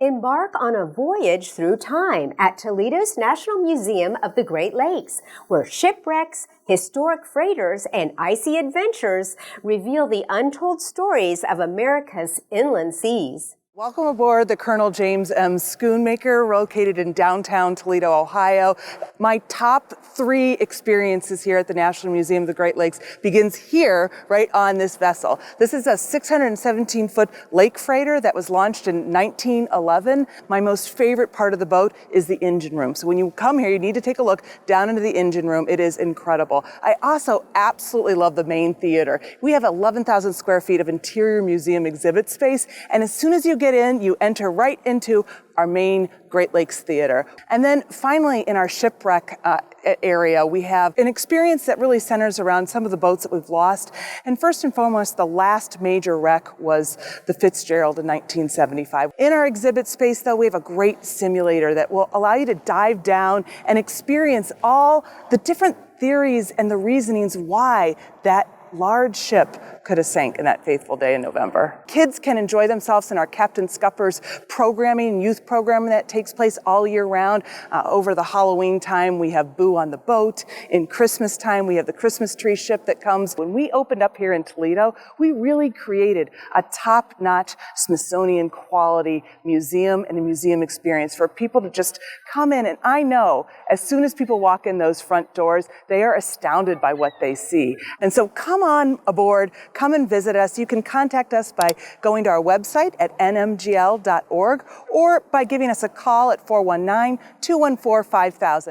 Embark on a voyage through time at Toledo's National Museum of the Great Lakes, where shipwrecks, historic freighters, and icy adventures reveal the untold stories of America's inland seas. Welcome aboard the Colonel James M. Schoonmaker, located in downtown Toledo, Ohio. My top 3 experiences here at the National Museum of the Great Lakes begins here, right on this vessel. This is a 617-foot lake freighter that was launched in 1911. My most favorite part of the boat is the engine room. So when you come here, you need to take a look down into the engine room. It is incredible. I also absolutely love the main theater. We have 11,000 square feet of interior museum exhibit space, and as soon as you get in, you enter right into our main Great Lakes Theater. And then finally, in our shipwreck area, we have an experience that really centers around some of the boats that we've lost. And first and foremost, the last major wreck was the Fitzgerald in 1975. In our exhibit space, though, we have a great simulator that will allow you to dive down and experience all the different theories and the reasonings why that large ship could have sank in that fateful day in November. Kids can enjoy themselves in our Captain Scupper's programming, youth programming that takes place all year round. Over the Halloween time, we have Boo on the Boat. In Christmas time, we have the Christmas tree ship that comes. When we opened up here in Toledo, we really created a top-notch Smithsonian quality museum and a museum experience for people to just come in. And I know as soon as people walk in those front doors, they are astounded by what they see. And so come on aboard, come and visit us. You can contact us by going to our website at nmgl.org or by giving us a call at 419-214-5000.